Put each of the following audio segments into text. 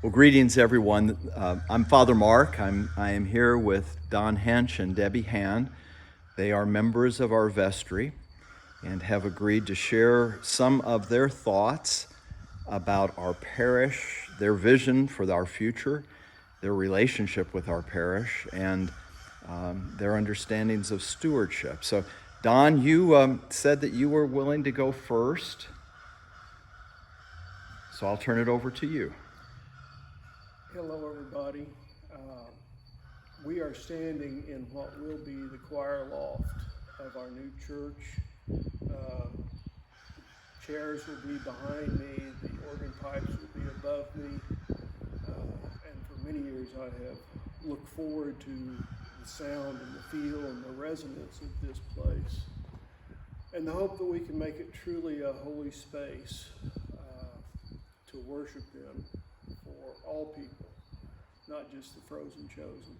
Well, greetings, everyone. I'm Father Mark. I am here with Don Hensch and Debbie Hand. They are members of our vestry and have agreed to share some of their thoughts about our parish, their vision for our future, their relationship with our parish, and their understandings of stewardship. So, Don, you said that you were willing to go first, so I'll turn it over to you. Hello, everybody. We are standing in what will be the choir loft of our new church. Chairs will be behind me, the organ pipes will be above me, and for many years I have looked forward to the sound and the feel and the resonance of this place, and the hope that we can make it truly a holy space to worship in for all people, not just the frozen chosen.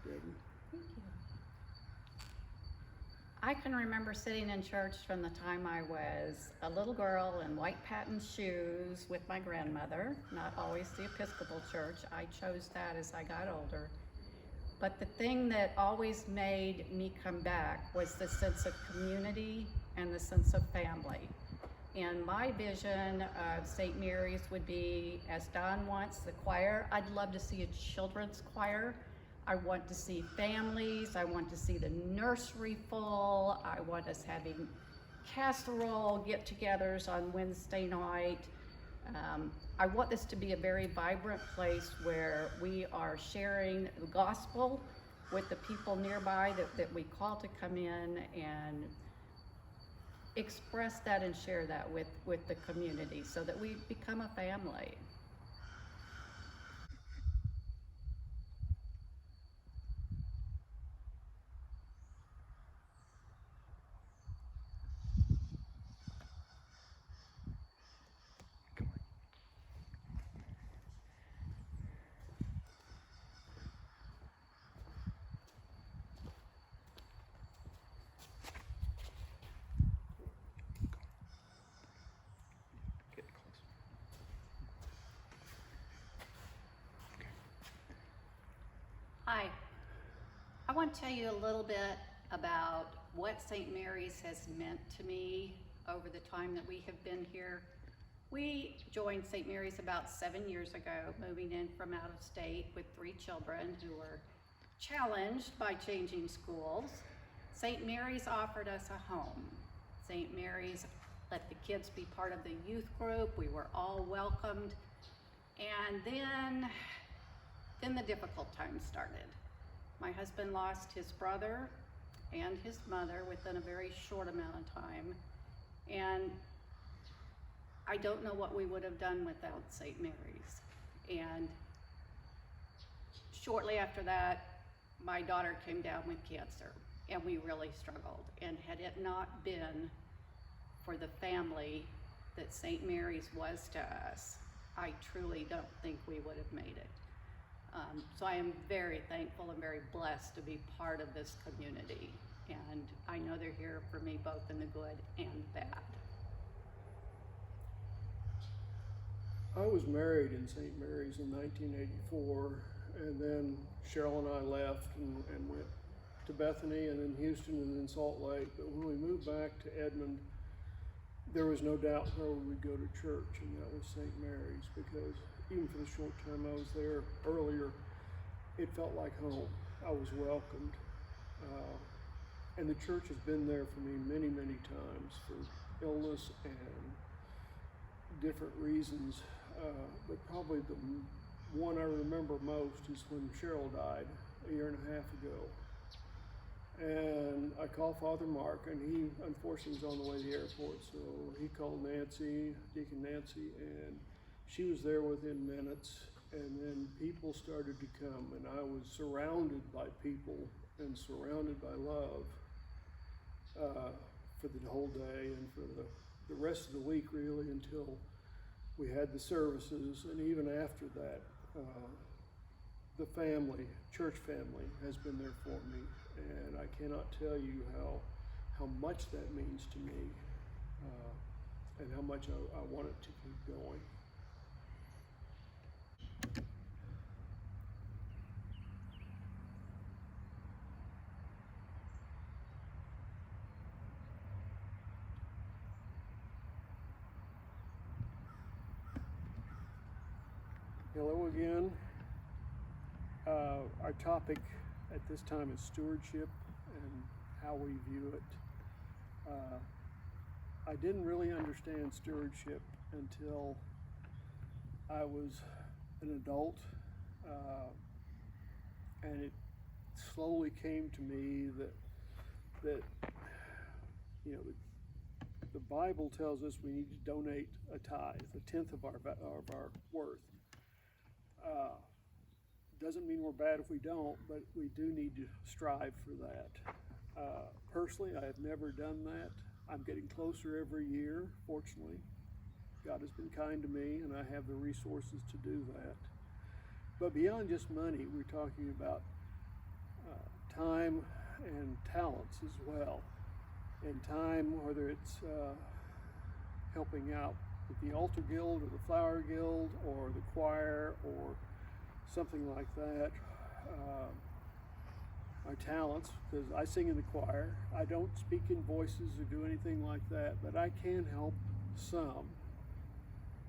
Debbie? Thank you. I can remember sitting in church from the time I was a little girl in white patent shoes with my grandmother, not always the Episcopal church. I chose that as I got older. But the thing that always made me come back was the sense of community and the sense of family. And my vision of St. Mary's would be, as Don wants, the choir. I'd love to see a children's choir. I want to see families. I want to see the nursery full. I want us having casserole get-togethers on Wednesday night. I want this to be a very vibrant place where we are sharing the gospel with the people nearby that we call to come in and express that and share that with the community so that we become a family. Hi, I want to tell you a little bit about what St. Mary's has meant to me over the time that we have been here. We joined St. Mary's about 7 years ago, moving in from out of state with 3 children who were challenged by changing schools. St. Mary's offered us a home. St. Mary's let the kids be part of the youth group. We were all welcomed. And then the difficult times started. My husband lost his brother and his mother within a very short amount of time. And I don't know what we would have done without St. Mary's. And shortly after that, my daughter came down with cancer, and we really struggled. And had it not been for the family that St. Mary's was to us, I truly don't think we would have made it. So I am very thankful and very blessed to be part of this community. And I know they're here for me both in the good and bad. I was married in St. Mary's in 1984, and then Cheryl and I left and went to Bethany and then Houston and then Salt Lake. But when we moved back to Edmond, there was no doubt where we would go to church, and that was St. Mary's, because even for the short time I was there earlier, it felt like home. I was welcomed. And the church has been there for me many, many times for illness and different reasons. But probably the one I remember most is when Cheryl died a year and a half ago. And I called Father Mark, and he unfortunately was on the way to the airport, so he called Nancy, Deacon Nancy, and she was there within minutes. And then people started to come, and I was surrounded by people and surrounded by love for the whole day and for the rest of the week, really, until we had the services. And even after that, the family, church family, has been there for me, and I cannot tell you how much that means to me, and how much I want it to keep going. Hello again. Our topic at this time is stewardship and how we view it. I didn't really understand stewardship until I was an adult, and it slowly came to me that you know the Bible tells us we need to donate a tithe, a tenth of our worth. Doesn't mean we're bad if we don't, but we do need to strive for that. Personally, I have never done that. I'm getting closer every year, fortunately. God has been kind to me, and I have the resources to do that. But beyond just money, we're talking about time and talents as well. And time, whether it's helping out with the altar guild or the flower guild or the choir or something like that. My talents, because I sing in the choir. I don't speak in voices or do anything like that, but I can help some.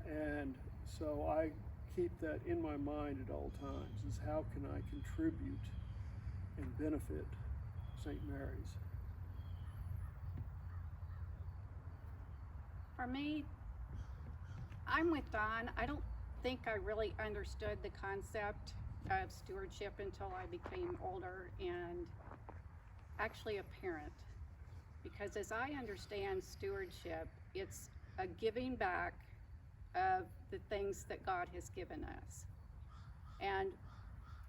And so I keep that in my mind at all times, is how can I contribute and benefit St. Mary's? For me, I'm with Don. I don't think I really understood the concept of stewardship until I became older and actually a parent. Because as I understand stewardship, it's a giving back of the things that God has given us. And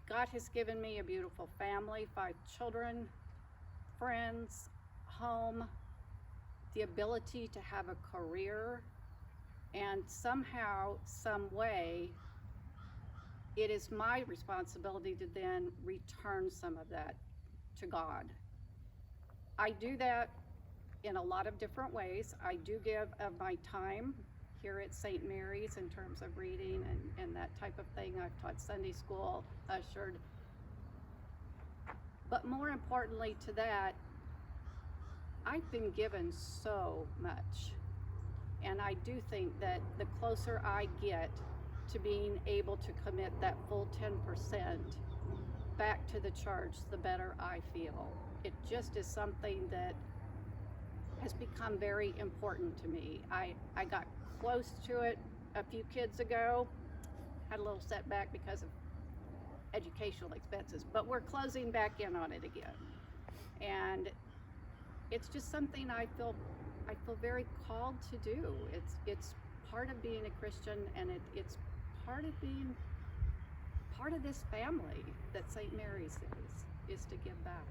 God has given me a beautiful family, 5 children, friends, home, the ability to have a career, and somehow, some way, it is my responsibility to then return some of that to God. I do that in a lot of different ways. I do give of my time here at St. Mary's in terms of reading and that type of thing. I've taught Sunday school, ushered. But more importantly to that, I've been given so much. And I do think that the closer I get to being able to commit that full 10% back to the church, the better I feel. It just is something that has become very important to me. I got close to it a few kids ago, had a little setback because of educational expenses, but we're closing back in on it again. And it's just something I feel very called to do. It's part of being a Christian, and it's part of being part of this family that St. Mary's is to give back.